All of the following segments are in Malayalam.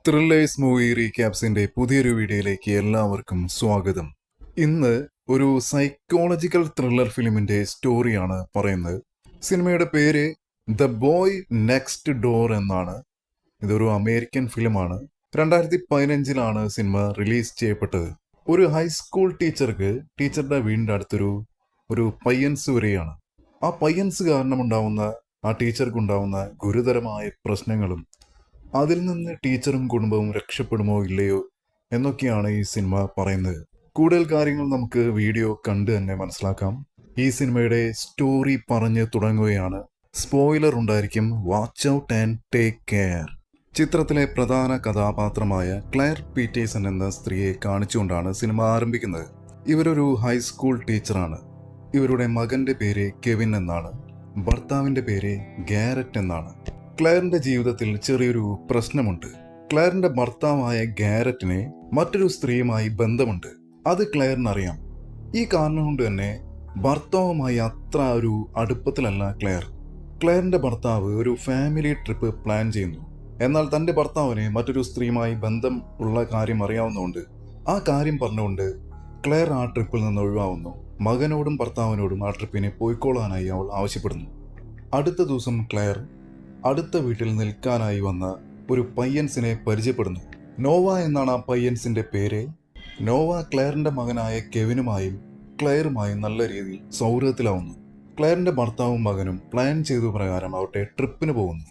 ത്രില്ലേഴ്സ് മൂവി റീക്യാപ്സിന്റെ പുതിയൊരു വീഡിയോയിലേക്ക് എല്ലാവർക്കും സ്വാഗതം. ഇന്ന് ഒരു സൈക്കോളജിക്കൽ ത്രില്ലർ ഫിലിമിന്റെ സ്റ്റോറിയാണ് പറയുന്നത്. സിനിമയുടെ പേര് ദ ബോയ് നെക്സ്റ്റ് ഡോർ എന്നാണ്. ഇതൊരു അമേരിക്കൻ ഫിലിമാണ്. 2015 സിനിമ റിലീസ് ചെയ്യപ്പെട്ടത്. ഒരു ഹൈസ്കൂൾ ടീച്ചർക്ക് ടീച്ചറുടെ വീടിന്റെ അടുത്തൊരു പയ്യൻസ് വരികയാണ്. ആ പയ്യൻസ് കാരണമുണ്ടാവുന്ന ആ ടീച്ചർക്കുണ്ടാവുന്ന ഗുരുതരമായ പ്രശ്നങ്ങളും അതിൽ നിന്ന് ടീച്ചറും കുടുംബവും രക്ഷപ്പെടുമോ ഇല്ലയോ എന്നൊക്കെയാണ് ഈ സിനിമ പറയുന്നത്. കൂടുതൽ കാര്യങ്ങൾ നമുക്ക് വീഡിയോ കണ്ട് തന്നെ മനസ്സിലാക്കാം. ഈ സിനിമയുടെ സ്റ്റോറി പറഞ്ഞ് തുടങ്ങുകയാണ്. സ്പോയിലർ ഉണ്ടായിരിക്കും. Watch out and take care. ചിത്രത്തിലെ പ്രധാന കഥാപാത്രമായ ക്ലെയർ പീറ്റേഴ്സൺ എന്ന സ്ത്രീയെ കാണിച്ചുകൊണ്ടാണ് സിനിമ ആരംഭിക്കുന്നത്. ഇവരൊരു ഹൈസ്കൂൾ ടീച്ചറാണ്. ഇവരുടെ മകന്റെ പേര് കെവിൻ എന്നാണ്. ഭർത്താവിന്റെ പേര് ഗാരറ്റ് എന്നാണ്. ക്ലെയറിന്റെ ജീവിതത്തിൽ ചെറിയൊരു പ്രശ്നമുണ്ട്. ക്ലെയറിന്റെ ഭർത്താവായ ഗാരറ്റിന് മറ്റൊരു സ്ത്രീയുമായി ബന്ധമുണ്ട്. അത് ക്ലെയറിനറിയാം. ഈ കാരണം കൊണ്ട് തന്നെ ഭർത്താവുമായി അത്ര ഒരു അടുപ്പത്തിലല്ല ക്ലെയർ. ക്ലെയറിന്റെ ഭർത്താവ് ഒരു ഫാമിലി ട്രിപ്പ് പ്ലാൻ ചെയ്യുന്നു. എന്നാൽ തന്റെ ഭർത്താവിന് മറ്റൊരു സ്ത്രീയുമായി ബന്ധം ഉള്ള കാര്യം അറിയാവുന്നതുകൊണ്ട് ആ കാര്യം പറഞ്ഞുകൊണ്ട് ക്ലെയർ ആ ട്രിപ്പിൽ നിന്ന് ഒഴിവാകുന്നു. മകനോടും ഭർത്താവിനോടും ആ ട്രിപ്പിന് പോയിക്കോളാനായി അവൾ ആവശ്യപ്പെടുന്നു. അടുത്ത ദിവസം ക്ലെയർ അടുത്ത വീട്ടിൽ നിൽക്കാനായി വന്ന ഒരു പയ്യൻസിനെ പരിചയപ്പെടുന്നു. നോവ എന്നാണ് ആ പയ്യൻസിന്റെ പേര്. നോവ ക്ലെയറിന്റെ മകനായ കെവിനുമായും ക്ലെയറുമായും നല്ല രീതിയിൽ സൗഹൃദത്തിലാവുന്നു. ക്ലെയറിന്റെ ഭർത്താവും മകനും പ്ലാൻ ചെയ്ത പ്രകാരം അവരുടെ ട്രിപ്പിന് പോകുന്നു.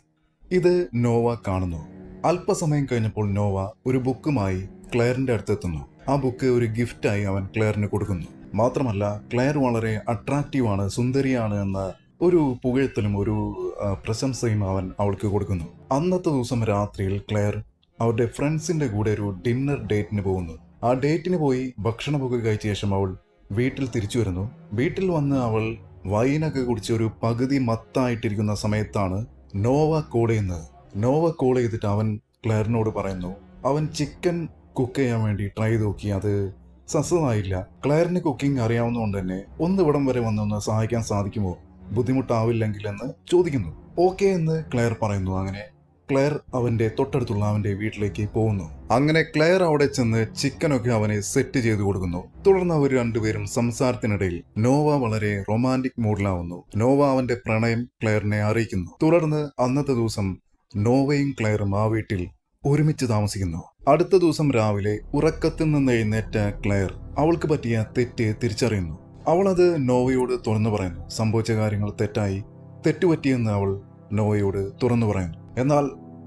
ഇത് നോവ കാണുന്നു. അല്പസമയം കഴിഞ്ഞപ്പോൾ നോവ ഒരു ബുക്കുമായി ക്ലെയറിന്റെ അടുത്തെത്തുന്നു. ആ ബുക്ക് ഒരു ഗിഫ്റ്റായി അവൻ ക്ലെയറിന് കൊടുക്കുന്നു. മാത്രമല്ല ക്ലെയർ വളരെ അട്രാക്റ്റീവാണ്, സുന്ദരിയാണ് എന്ന ഒരു പുകഴ്ത്തലും ഒരു പ്രശംസയും അവൻ അവൾക്ക് കൊടുക്കുന്നു. അന്നത്തെ ദിവസം രാത്രിയിൽ ക്ലെയർ അവരുടെ ഫ്രണ്ട്സിന്റെ കൂടെ ഒരു ഡിന്നർ ഡേറ്റിന് പോകുന്നു. ആ ഡേറ്റിന് പോയി ഭക്ഷണമൊക്കെ കഴിച്ച ശേഷം അവൾ വീട്ടിൽ തിരിച്ചു വരുന്നു. വീട്ടിൽ വന്ന് അവൾ വൈനൊക്കെ കുടിച്ച് ഒരു പകുതി മത്തായിട്ടിരിക്കുന്ന സമയത്താണ് നോവ കോൾ ചെയ്യുന്നത്. നോവ കോൾ ചെയ്തിട്ട് അവൻ ക്ലെയറിനോട് പറയുന്നു അവൻ ചിക്കൻ കുക്ക് ചെയ്യാൻ വേണ്ടി ട്രൈ ചെയ്ത് നോക്കി, അത് സക്സസ്സായില്ല. ക്ലെയറിന് കുക്കിംഗ് അറിയാവുന്നതുകൊണ്ട് തന്നെ ഇവിടം വരെ വന്നൊന്ന് സഹായിക്കാൻ സാധിക്കുമോ, ബുദ്ധിമുട്ടാവില്ലെങ്കിൽ എന്ന് ചോദിക്കുന്നു. ഓക്കെ എന്ന് ക്ലെയർ പറയുന്നു. അങ്ങനെ ക്ലെയർ അവന്റെ തൊട്ടടുത്തുള്ള അവന്റെ വീട്ടിലേക്ക് പോകുന്നു. അങ്ങനെ ക്ലെയർ അവിടെ ചെന്ന് ചിക്കനൊക്കെ അവനെ സെറ്റ് ചെയ്തു കൊടുക്കുന്നു. തുടർന്ന് അവർ രണ്ടുപേരും സംസാരത്തിനിടയിൽ നോവ വളരെ റൊമാൻറ്റിക് മൂഡിലാവുന്നു. നോവ അവന്റെ പ്രണയം ക്ലെയറിനെ അറിയിക്കുന്നു. തുടർന്ന് അന്നത്തെ ദിവസം നോവയും ക്ലെയറും ആ വീട്ടിൽ ഒരുമിച്ച് താമസിക്കുന്നു. അടുത്ത ദിവസം രാവിലെ ഉറക്കത്തിൽ നിന്ന് എഴുന്നേറ്റ ക്ലെയർ അവൾക്ക് പറ്റിയ തെറ്റ് തിരിച്ചറിയുന്നു. അവൾ അത് നോവയോട് തുറന്നു പറയുന്നു. സംഭവിച്ച കാര്യങ്ങൾ തെറ്റുപറ്റിയെന്ന് അവൾ നോവയോട് തുറന്നു പറയുന്നു. എന്നാൽ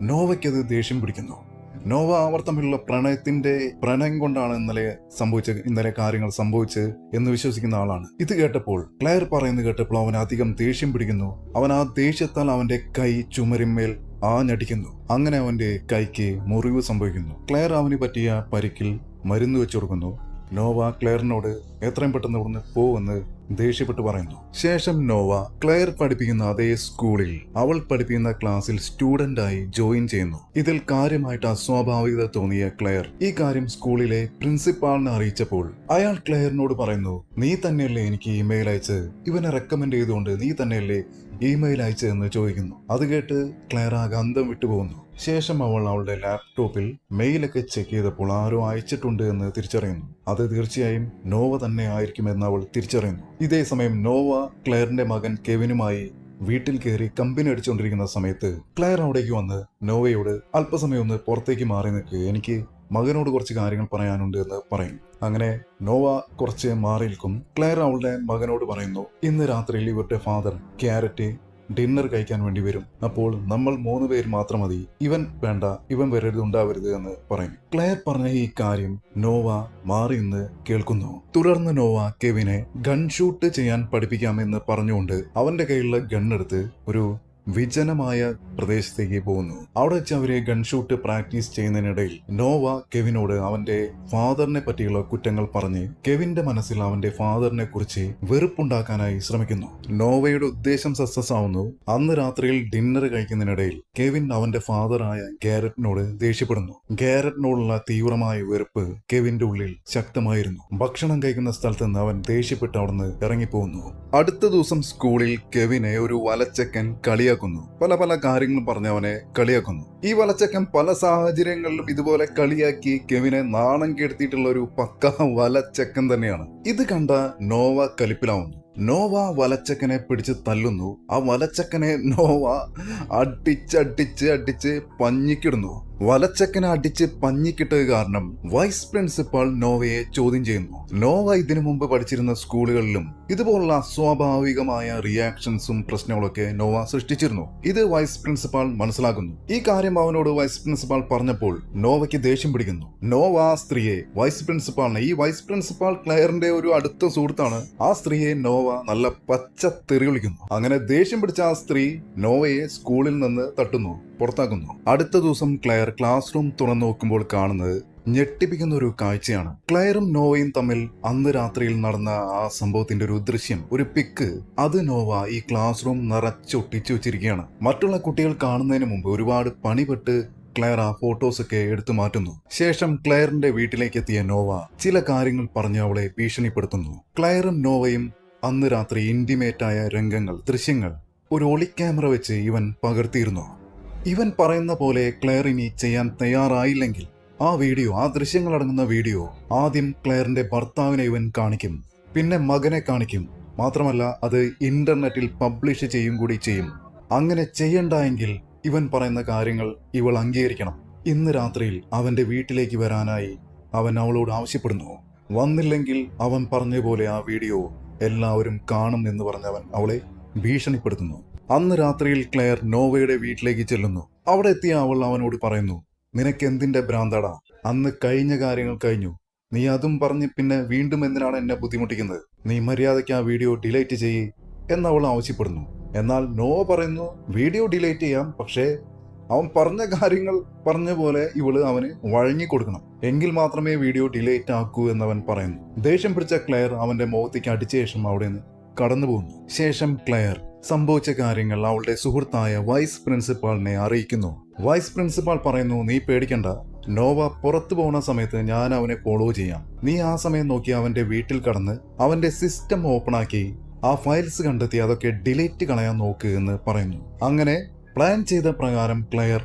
നോവയ്ക്കത് ദേഷ്യം പിടിക്കുന്നു. നോവ അവർ തമ്മിലുള്ള പ്രണയം കൊണ്ടാണ് ഇന്നലെ കാര്യങ്ങൾ സംഭവിച്ച് എന്ന് വിശ്വസിക്കുന്ന ആളാണ്. ഇത് കേട്ടപ്പോൾ ക്ലെയർ പറയുന്നത് കേട്ടപ്പോൾ അവൻ അധികം ദേഷ്യം പിടിക്കുന്നു. അവൻ ആ ദേഷ്യത്താൽ അവന്റെ കൈ ചുമരിന്മേൽ ആഞ്ഞടിക്കുന്നു. അങ്ങനെ അവന്റെ കൈക്ക് മുറിവ് സംഭവിക്കുന്നു. ക്ലെയർ അവന് പറ്റിയ പരിക്കിൽ മരുന്ന് വെച്ചു കൊടുക്കുന്നു. നോവ ക്ലെയറിനോട് എത്രയും പെട്ടെന്ന് ഇവിടുന്ന് പോവെന്ന് ദേഷ്യപ്പെട്ട് പറയുന്നു. ശേഷം നോവ ക്ലെയർ പഠിപ്പിക്കുന്ന അതേ സ്കൂളിൽ അവൾ പഠിപ്പിക്കുന്ന ക്ലാസ്സിൽ സ്റ്റുഡന്റായി ജോയിൻ ചെയ്യുന്നു. ഇതിൽ കാര്യമായിട്ട് അസ്വാഭാവികത തോന്നിയ ക്ലെയർ ഈ കാര്യം സ്കൂളിലെ പ്രിൻസിപ്പാളിനെ അറിയിച്ചപ്പോൾ അയാൾ ക്ലെയറിനോട് പറയുന്നു, നീ തന്നെയല്ലേ എനിക്ക് ഇമെയിൽ അയച്ച്, ഇവനെ റെക്കമെൻഡ് ചെയ്തുകൊണ്ട് നീ തന്നെയല്ലേ ഇമെയിൽ അയച്ചതെന്ന് ചോദിക്കുന്നു. അത് കേട്ട് ക്ലെയർ ആകെ അന്തം വിട്ടുപോകുന്നു. ശേഷം അവൾ അവളുടെ ലാപ്ടോപ്പിൽ മെയിലൊക്കെ ചെക്ക് ചെയ്തപ്പോൾ ആരോ അയച്ചിട്ടുണ്ട് എന്ന് തിരിച്ചറിയുന്നു. അത് തീർച്ചയായും നോവ തന്നെ ആയിരിക്കുമെന്ന് അവൾ തിരിച്ചറിയുന്നു. ഇതേ സമയം നോവ ക്ലെയറിന്റെ മകൻ കെവിനുമായി വീട്ടിൽ കയറി കമ്പനി അടിച്ചുകൊണ്ടിരിക്കുന്ന സമയത്ത് ക്ലെയർ അവിടേക്ക് വന്ന് നോവയോട് അല്പസമയം ഒന്ന് പുറത്തേക്ക് മാറി നിൽക്കുക, എനിക്ക് മകനോട് കുറച്ച് കാര്യങ്ങൾ പറയാനുണ്ട് എന്ന് പറയും. അങ്ങനെ നോവ കുറച്ച് മാറി നിൽക്കും. ക്ലെയർ അവളുടെ മകനോട് പറയുന്നു, ഇന്ന് രാത്രിയിൽ ഇവരുടെ ഫാദർ ഗാരറ്റ് ഡിന്നർ കഴിക്കാൻ വേണ്ടി വരും. അപ്പോൾ നമ്മൾ 3 പേര് മാത്രം മതി. ഇവൻ വേണ്ട, ഇവൻ ഉണ്ടാവരുത് എന്ന് പറയും. ക്ലെയർ പറഞ്ഞ ഈ കാര്യം നോവ മാറി നിന്ന് കേൾക്കുന്നു. തുടർന്ന് നോവ കെവിനെ ഗൺ ഷൂട്ട് ചെയ്യാൻ പഠിപ്പിക്കാമെന്ന് പറഞ്ഞുകൊണ്ട് അവന്റെ കയ്യിലുള്ള ഗണ്ണെടുത്ത് ഒരു വിജനമായ പ്രദേശത്തേക്ക് പോകുന്നു. അവിടെ വെച്ച് അവരെ ഗൺഷൂട്ട് പ്രാക്ടീസ് ചെയ്യുന്നതിനിടയിൽ നോവ കെവിനോട് അവന്റെ ഫാദറിനെ പറ്റിയുള്ള കുറ്റങ്ങൾ പറഞ്ഞ് കെവിന്റെ മനസ്സിൽ അവന്റെ ഫാദറിനെ കുറിച്ച് വെറുപ്പുണ്ടാക്കാനായി ശ്രമിക്കുന്നു. നോവയുടെ ഉദ്ദേശം സക്സസ് ആവുന്നു. അന്ന് രാത്രിയിൽ ഡിന്നർ കഴിക്കുന്നതിനിടയിൽ കെവിൻ അവന്റെ ഫാദറായ ഗാരറ്റിനോട് ദേഷ്യപ്പെടുന്നു. ഗാരറ്റിനോടുള്ള തീവ്രമായ വെറുപ്പ് കെവിന്റെ ഉള്ളിൽ ശക്തമായിരുന്നു. ഭക്ഷണം കഴിക്കുന്ന സ്ഥലത്ത് നിന്ന് അവൻ ദേഷ്യപ്പെട്ട് അവിടുന്ന് ഇറങ്ങിപ്പോകുന്നു. അടുത്ത ദിവസം സ്കൂളിൽ കെവിനെ ഒരു വലച്ചക്കൻ കളിയാക്കുന്നു. കളിയാക്കുന്നു. പല പല കാര്യങ്ങളും പറഞ്ഞ് അവനെ കളിയാക്കുന്നു. ഈ വലച്ചക്കൻ പല സാഹചര്യങ്ങളിലും ഇതുപോലെ കളിയാക്കി കെവിനെ നാണം കെടുത്തിയിട്ടുള്ള ഒരു പക്ക വലച്ചക്കൻ തന്നെയാണ്. ഇത് കണ്ട നോവ കലിപ്പിലാവുന്നു. നോവ വലച്ചക്കനെ പിടിച്ച് തല്ലുന്നു. ആ വലച്ചക്കനെ നോവ അടിച്ച് പഞ്ഞിക്കിടുന്നു. വലച്ചക്കനെ അടിച്ച് പഞ്ഞിക്കിട്ടത് കാരണം വൈസ് പ്രിൻസിപ്പാൾ നോവയെ ചോദ്യം ചെയ്യുന്നു. നോവ ഇതിനു മുമ്പ് പഠിച്ചിരുന്ന സ്കൂളുകളിലും ഇതുപോലുള്ള അസ്വാഭാവികമായ റിയാക്ഷൻസും പ്രശ്നങ്ങളൊക്കെ നോവ സൃഷ്ടിച്ചിരുന്നു. ഇത് വൈസ് പ്രിൻസിപ്പാൾ മനസ്സിലാക്കുന്നു. ഈ കാര്യം അവനോട് വൈസ് പ്രിൻസിപ്പാൾ പറഞ്ഞപ്പോൾ നോവയ്ക്ക് ദേഷ്യം പിടിക്കുന്നു. നോവ ആ സ്ത്രീയെ വൈസ് പ്രിൻസിപ്പാളിനെ, ഈ വൈസ് പ്രിൻസിപ്പാൾ ക്ലെയറിന്റെ ഒരു അടുത്ത സുഹൃത്താണ്, ആ സ്ത്രീയെ നോവ നല്ല പച്ച തെറി വിളിക്കുന്നു. അങ്ങനെ ദേഷ്യം പിടിച്ച ആ സ്ത്രീ നോവയെ സ്കൂളിൽ നിന്ന് തട്ടുന്നു, പുറത്താക്കുന്നു. അടുത്ത ദിവസം ക്ലെയർ ക്ലാസ് റൂം തുറന്നു നോക്കുമ്പോൾ കാണുന്നത് ഞെട്ടിപ്പിക്കുന്ന ഒരു കാഴ്ചയാണ്. ക്ലെയറും നോവയും തമ്മിൽ അന്ന് രാത്രിയിൽ നടന്ന ആ സംഭവത്തിന്റെ ഒരു ദൃശ്യം, ഒരു പിക്ക്, അത് നോവ ഈ ക്ലാസ് റൂം നിറച്ചൊട്ടിച്ചു വെച്ചിരിക്കുകയാണ്. മറ്റുള്ള കുട്ടികൾ കാണുന്നതിന് മുമ്പ് ഒരുപാട് പണിപ്പെട്ട് ക്ലെയർ ആ ഫോട്ടോസ് ഒക്കെ എടുത്തു മാറ്റുന്നു. ശേഷം ക്ലെയറിന്റെ വീട്ടിലേക്ക് എത്തിയ നോവ ചില കാര്യങ്ങൾ പറഞ്ഞ് അവളെ ഭീഷണിപ്പെടുത്തുന്നു. ക്ലെയറും നോവയും അന്ന് രാത്രി ഇന്റിമേറ്റായ രംഗങ്ങൾ, ദൃശ്യങ്ങൾ ഒരു ഒളി ക്യാമറ വെച്ച് ഇവൻ പകർത്തിയിരുന്നു. ഇവൻ പറയുന്ന പോലെ ക്ലെയർ ഇനി ചെയ്യാൻ തയ്യാറായില്ലെങ്കിൽ ആ വീഡിയോ, ആ ദൃശ്യങ്ങൾ അടങ്ങുന്ന വീഡിയോ ആദ്യം ക്ലെയറിന്റെ ഭർത്താവിനെ ഇവൻ കാണിക്കും, പിന്നെ മകനെ കാണിക്കും. മാത്രമല്ല അത് ഇന്റർനെറ്റിൽ പബ്ലിഷ് ചെയ്യും കൂടി ചെയ്യും. അങ്ങനെ ചെയ്യണ്ടെങ്കിൽ ഇവൻ പറയുന്ന കാര്യങ്ങൾ ഇവൾ അംഗീകരിക്കണം. ഇന്ന് രാത്രിയിൽ അവന്റെ വീട്ടിലേക്ക് വരാനായി അവൻ അവളോട് ആവശ്യപ്പെടുന്നു. വന്നില്ലെങ്കിൽ അവൻ പറഞ്ഞ പോലെ ആ വീഡിയോ എല്ലാവരും കാണും എന്ന് പറഞ്ഞവൻ അവളെ ഭീഷണിപ്പെടുത്തുന്നു. അന്ന് രാത്രിയിൽ ക്ലെയർ നോവയുടെ വീട്ടിലേക്ക് ചെല്ലുന്നു. അവിടെ എത്തിയ അവൾ അവനോട് പറയുന്നു, നിനക്ക് എന്തിന്റെ ഭ്രാന്താടാ? അന്ന് കഴിഞ്ഞ കാര്യങ്ങൾ കഴിഞ്ഞു. നീ അതും പറഞ്ഞ് പിന്നെ വീണ്ടും എന്തിനാണ് എന്നെ ബുദ്ധിമുട്ടിക്കുന്നത്? നീ മര്യാദയ്ക്ക് ആ വീഡിയോ ഡിലീറ്റ് ചെയ്യ് എന്നവൾ ആവശ്യപ്പെടുന്നു. എന്നാൽ നോവ പറയുന്നു, വീഡിയോ ഡിലീറ്റ് ചെയ്യാം, പക്ഷേ അവൻ പറഞ്ഞ കാര്യങ്ങൾ പറഞ്ഞ പോലെ ഇവള് അവന് വഴങ്ങി കൊടുക്കണം, എങ്കിൽ മാത്രമേ വീഡിയോ ഡിലീറ്റ് ആക്കൂ എന്നവൻ പറയുന്നു. ദേഷ്യം പിടിച്ച ക്ലെയർ അവന്റെ മുഖത്തേക്ക് അടിച്ച ശേഷം അവിടെ നിന്ന് കടന്നു പോകുന്നു. ശേഷം ക്ലെയർ സംഭവിച്ച കാര്യങ്ങൾ അവളുടെ സുഹൃത്തായ വൈസ് പ്രിൻസിപ്പാളിനെ അറിയിക്കുന്നു. വൈസ് പ്രിൻസിപ്പാൾ പറയുന്നു, നീ പേടിക്കണ്ട, നോവ പുറത്തു പോകുന്ന സമയത്ത് ഞാൻ അവനെ ഫോളോ ചെയ്യാം. നീ ആ സമയം നോക്കി അവന്റെ വീട്ടിൽ കടന്ന് അവന്റെ സിസ്റ്റം ഓപ്പൺ ആക്കി ആ ഫയൽസ് കണ്ടെത്തി അതൊക്കെ ഡിലീറ്റ് കളയാൻ നോക്ക് എന്ന് പറയുന്നു. അങ്ങനെ പ്ലാൻ ചെയ്ത പ്രകാരം ക്ലെയർ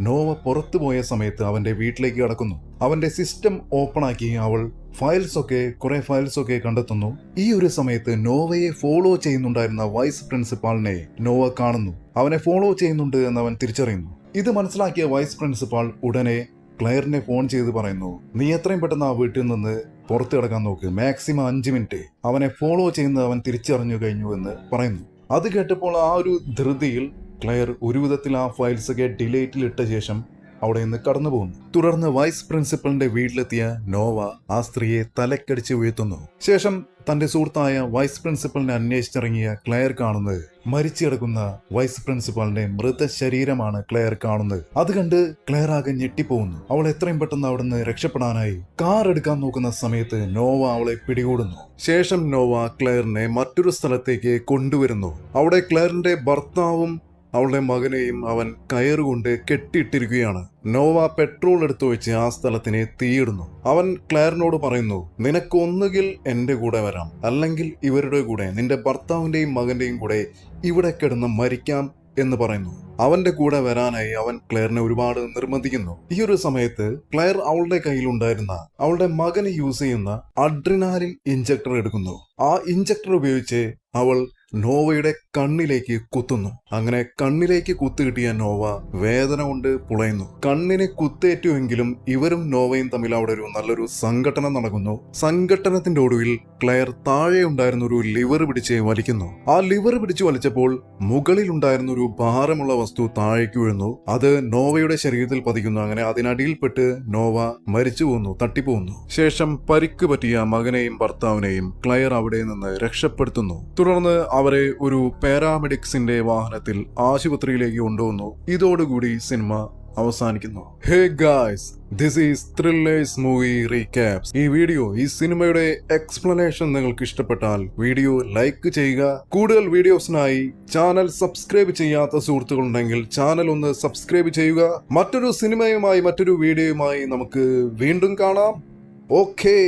നോവ പുറത്തു പോയ സമയത്ത് അവന്റെ വീട്ടിലേക്ക് കടക്കുന്നു. അവന്റെ സിസ്റ്റം ഓപ്പൺ ആക്കി അവൾ കുറെ ഫയൽസ് ഒക്കെ കണ്ടെത്തുന്നു. ഈ ഒരു സമയത്ത് നോവയെ ഫോളോ ചെയ്യുന്നുണ്ടായിരുന്ന വൈസ് പ്രിൻസിപ്പാളിനെ നോവ കാണുന്നു. അവനെ ഫോളോ ചെയ്യുന്നുണ്ട് എന്ന് അവൻ തിരിച്ചറിയുന്നു. ഇത് മനസ്സിലാക്കിയ വൈസ് പ്രിൻസിപ്പാൾ ഉടനെ ക്ലെയറിനെ ഫോൺ ചെയ്ത് പറയുന്നു, നീ എത്രയും പെട്ടെന്ന് ആ വീട്ടിൽ നിന്ന് പുറത്തു കിടക്കാൻ നോക്ക്, മാക്സിമം 5 മിനിറ്റ്. അവനെ ഫോളോ ചെയ്യുന്നത് അവൻ തിരിച്ചറിഞ്ഞു കഴിഞ്ഞു എന്ന് പറയുന്നു. അത് കേട്ടപ്പോൾ ആ ഒരു ധൃതിയിൽ ക്ലെയർ ഒരു വിധത്തിൽ ആ ഫയൽസ് ഒക്കെ ഡിലീറ്റിൽ ഇട്ട ശേഷം അവിടെ നിന്ന് കടന്നു പോകുന്നു. തുടർന്ന് വൈസ് പ്രിൻസിപ്പലിന്റെ വീട്ടിലെത്തിയ നോവ ആ സ്ത്രീയെ തലക്കടിച്ച് വീഴ്ത്തുന്നു. ശേഷം തന്റെ സുഹൃത്തായ വൈസ് പ്രിൻസിപ്പലിനെ അന്വേഷിച്ചിറങ്ങിയ ക്ലെയർ കാണുന്നത് മരിച്ചു കിടക്കുന്ന വൈസ് പ്രിൻസിപ്പാളിന്റെ മൃതശരീരമാണ് ക്ലെയർ കാണുന്നത്. അത് കണ്ട് ക്ലെയർ ആകെ ഞെട്ടിപ്പോകുന്നു. അവൾ എത്രയും പെട്ടെന്ന് അവിടുന്ന് രക്ഷപ്പെടാനായി കാർ എടുക്കാൻ നോക്കുന്ന സമയത്ത് നോവ അവളെ പിടികൂടുന്നു. ശേഷം നോവ ക്ലെയറിനെ മറ്റൊരു സ്ഥലത്തേക്ക് കൊണ്ടുവരുന്നു. അവിടെ ക്ലെയറിന്റെ ഭർത്താവും അവളുടെ മകനെയും അവൻ കയറുകൊണ്ട് കെട്ടിയിട്ടിരിക്കുകയാണ്. നോവ പെട്രോൾ എടുത്തു വെച്ച് ആ സ്ഥലത്തിനെ തീയിടുന്നു. അവൻ ക്ലെയറിനോട് പറയുന്നു, നിനക്ക് ഒന്നുകിൽ എന്റെ കൂടെ വരാം, അല്ലെങ്കിൽ ഇവരുടെ കൂടെ, നിന്റെ ഭർത്താവിന്റെയും മകന്റെയും കൂടെ ഇവിടെ കിടന്ന് മരിക്കാം എന്ന് പറയുന്നു. അവന്റെ കൂടെ വരാനായി അവൻ ക്ലെയറിനെ ഒരുപാട് നിർബന്ധിക്കുന്നു. ഈ ഒരു സമയത്ത് ക്ലെയർ അവളുടെ കയ്യിലുണ്ടായിരുന്ന അവളുടെ മകന് യൂസ് ചെയ്യുന്ന അഡ്രിനാലിൻ ഇഞ്ചക്ടർ എടുക്കുന്നു. ആ ഇഞ്ചക്ടർ ഉപയോഗിച്ച് അവൾ നോവയുടെ കണ്ണിലേക്ക് കുത്തുന്നു. അങ്ങനെ കണ്ണിലേക്ക് കുത്തു കിട്ടിയ നോവ വേദന കൊണ്ട് പുളയുന്നു. കണ്ണിന് കുത്തേറ്റുവെങ്കിലും ഇവരും നോവയും തമ്മിൽ അവിടെ ഒരു നല്ലൊരു സംഘട്ടനം നടക്കുന്നു. സംഘട്ടനത്തിന്റെ ഒടുവിൽ ക്ലെയർ താഴെ ഉണ്ടായിരുന്ന ഒരു ലിവർ പിടിച്ച് വലിക്കുന്നു. ആ ലിവർ പിടിച്ചു വലിച്ചപ്പോൾ മുകളിൽ ഉണ്ടായിരുന്ന ഒരു ഭാരമുള്ള വസ്തു താഴേക്ക് വീഴുന്നു. അത് നോവയുടെ ശരീരത്തിൽ പതിക്കുന്നു. അങ്ങനെ അതിനടിയിൽപ്പെട്ട് നോവ മരിച്ചു പോകുന്നു, തട്ടിപ്പോകുന്നു. ശേഷം പരിക്ക് പറ്റിയ മകനെയും ഭർത്താവിനെയും ക്ലെയർ അവിടെ നിന്ന് രക്ഷപ്പെടുത്തുന്നു. തുടർന്ന് അവരെ ഒരു പാരാമെഡിക്സിന്റെ വാഹനത്തിൽ ആശുപത്രിയിലേക്ക് കൊണ്ടുവന്നു. ഇതോടുകൂടി സിനിമ അവസാനിക്കുന്നു. Hey guys, this is thrillers movie recaps. ഈ സിനിമയുടെ എക്സ്പ്ലനേഷൻ നിങ്ങൾക്ക് ഇഷ്ടപ്പെട്ടാൽ വീഡിയോ ലൈക്ക് ചെയ്യുക. കൂടുതൽ വീഡിയോസിനായി ചാനൽ സബ്സ്ക്രൈബ് ചെയ്യാത്ത സുഹൃത്തുക്കളുണ്ടെങ്കിൽ ചാനൽ ഒന്ന് സബ്സ്ക്രൈബ് ചെയ്യുക. മറ്റൊരു സിനിമയുമായി, മറ്റൊരു വീഡിയോയുമായി നമുക്ക് വീണ്ടും കാണാം. ഓക്കേ.